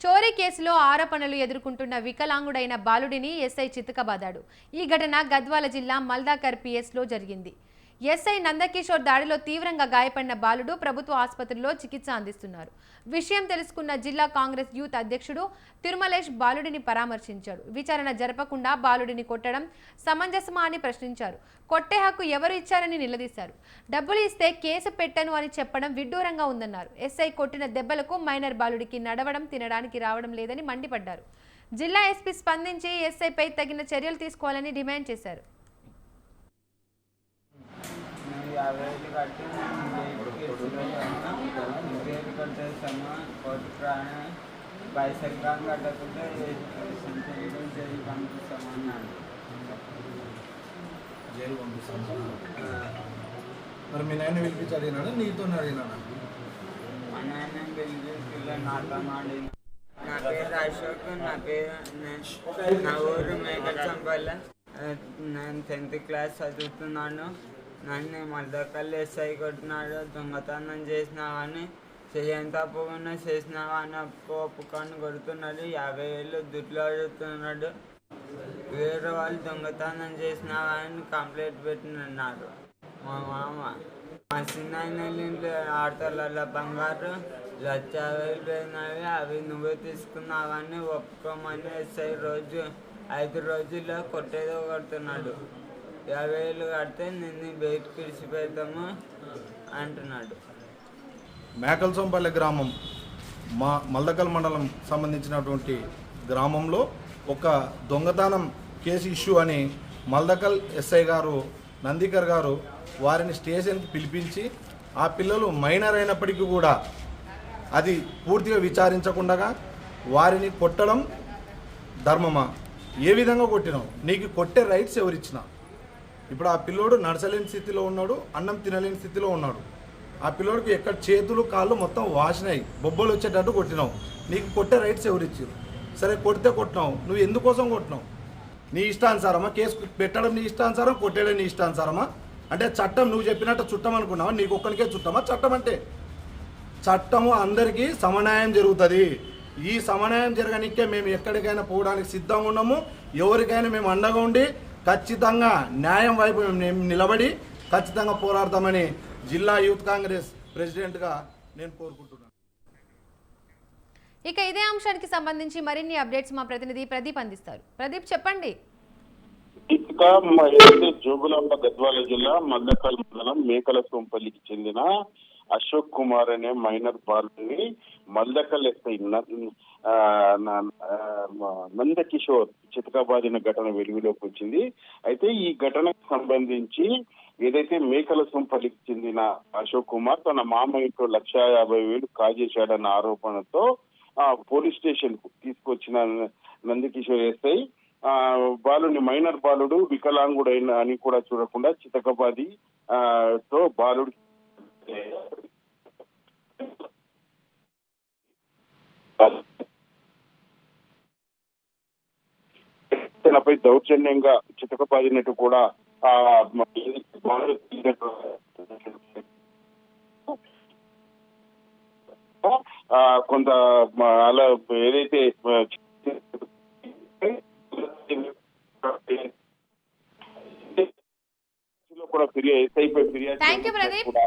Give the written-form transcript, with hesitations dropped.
చోరీ కేసులో ఆరోపణలు ఎదుర్కొంటున్న వికలాంగుడైన బాలుడిని ఎస్ఐ చితకబాదాడు. ఈ ఘటన గద్వాల జిల్లా మల్దాకర్ పిఎస్లో జరిగింది. ఎస్ఐ నందకిషోర్ దాడిలో తీవ్రంగా గాయపడిన బాలుడు ప్రభుత్వ ఆసుపత్రిలో చికిత్స అందిస్తున్నారు. విషయం తెలుసుకున్న జిల్లా కాంగ్రెస్ యూత్ అధ్యక్షుడు తిరుమలేష్ బాలుడిని పరామర్శించాడు. విచారణ జరపకుండా బాలుడిని కొట్టడం సమంజసమా అని ప్రశ్నించారు. కొట్టే హక్కు ఎవరు ఇచ్చారని నిలదీశారు. డబ్బులు ఇస్తే కేసు పెట్టను అని చెప్పడం విడ్డూరంగా ఉందన్నారు. ఎస్ఐ కొట్టిన దెబ్బలకు మైనర్ బాలుడికి నడవడం తినడానికి రావడం లేదని మండిపడ్డారు. జిల్లా ఎస్పీ స్పందించి ఎస్ఐపై తగిన చర్యలు తీసుకోవాలని డిమాండ్ చేశారు. బైసైకిల్ కట్టకుంటే పంపిస్తామన్నాడు. జైలు పంపిస్తాను. మరి మీ నాయన పిలిపించి అడిగినాడా నీతో అడిగినాడా? మా నాయన పిలిపి నాతో అడిగిన. నా పేరు అశోక్. నా ఊరు మేకచంపల్లి. నేను 10th క్లాస్ చదువుతున్నాను. నన్ను మల్దకల్ ఎస్ఐ కొట్టినాడు. దొంగతనం చేసినావని చెయ్యని తప్పకుండా చేసినావని ఒప్పుకొని కొడుతున్నాడు. 50,000 దుడ్లు అడుగుతున్నాడు. వేరే వాళ్ళు దొంగతనం చేసినావని కంప్లైంట్ పెట్టినన్నారు. మా మామ మా చిన్న ఇంట్లో ఆడతల బంగారు 1,50,000 పోయినవి. అవి నువ్వే తీసుకున్నావని ఒప్పుకోమని ఎస్ఐ 5 రోజుల్లో కొట్టేదో కొడుతున్నాడు. 50,000 కడితే నిన్ను బయటకు విడిచిపెడతాము అంటున్నాడు. మేకల్సంపల్లి గ్రామం మల్దకల్ మండలం సంబంధించినటువంటి గ్రామంలో ఒక దొంగతనం కేసు ఇష్యూ అని మల్దకల్ ఎస్ఐ గారు నందికర్ గారు వారిని స్టేషన్కి పిలిపించి ఆ పిల్లలు మైనర్ అయినప్పటికీ కూడా అది పూర్తిగా విచారించకుండా వారిని కొట్టడం ధర్మమా? ఏ విధంగా కొట్టినావు? నీకు కొట్టే రైట్స్ ఎవరిచ్చినా? ఇప్పుడు ఆ పిల్లోడు నడచలేని స్థితిలో ఉన్నాడు, అన్నం తినలేని స్థితిలో ఉన్నాడు. ఆ పిల్లోడికి ఎక్కడ చేతులు కాళ్ళు మొత్తం వాసినాయి, బొబ్బలు వచ్చేటట్టు కొట్టినావు. నీకు కొట్టే రైట్స్ ఎవరు ఇచ్చారు? సరే కొడితే కొట్టినావు, నువ్వు ఎందుకోసం కొట్టినావు? నీ ఇష్టానుసారమా? కేసు పెట్టడం నీ ఇష్టానుసారం, కొట్టేయడం నీ ఇష్టానుసారమా? అంటే చట్టం నువ్వు చెప్పినట్టు చుట్టం అనుకున్నావా? నీకు ఒక్కరికే చుట్టమా చట్టం? అంటే చట్టము అందరికీ సమన్యాయం జరుగుతుంది. ఈ సమన్యాయం జరగనికే మేము ఎక్కడికైనా పోవడానికి సిద్ధంగా ఉన్నాము. ఎవరికైనా మేము అండగా ఉండి ఖచ్చితంగా న్యాయం వైపు మేము నిలబడి ఖచ్చితంగా పోరాడతామని జిల్లా యూత్ కాంగ్రెస్ ప్రెసిడెంట్గా నేను కోరుకుంటున్నాను. ఇక ఇదే అంశానికి సంబంధించి మరిన్ని అప్డేట్స్ మా ప్రతినిధి ప్రదీప్ అందిస్తారు. ప్రదీప్ చెప్పండి. జోగులాంబ గద్వాల జిల్లా మల్లకల్ మండలం మేకలసోంపల్లికి చెందిన అశోక్ కుమార్ అనే మైనర్ బాలుని మల్దకల్ ఎస్ఐ నందకిషోర్ చితకబాదిన ఘటన వెలుగులోకి వచ్చింది. అయితే ఈ ఘటనకు సంబంధించి ఏదైతే మేకలసోంపల్లికి చెందిన అశోక్ కుమార్ తన మామ ఇంట్లో 1,50,000 కాజేశాడన్న ఆరోపణతో పోలీస్ స్టేషన్ కు తీసుకొచ్చిన నందకిషోర్ ఎస్ఐ బాలుని మైనర్ బాలుడు వికలాంగుడైన అని కూడా చూడకుండా చితకబాది తో బాలుడి తనపై దౌర్జన్యంగా చితకబాదినట్టు కూడా కొంత అలా ఏదైతే కూడా ఫిర్యాదు ఎస్ఐపై ఫిర్యాదు కూడా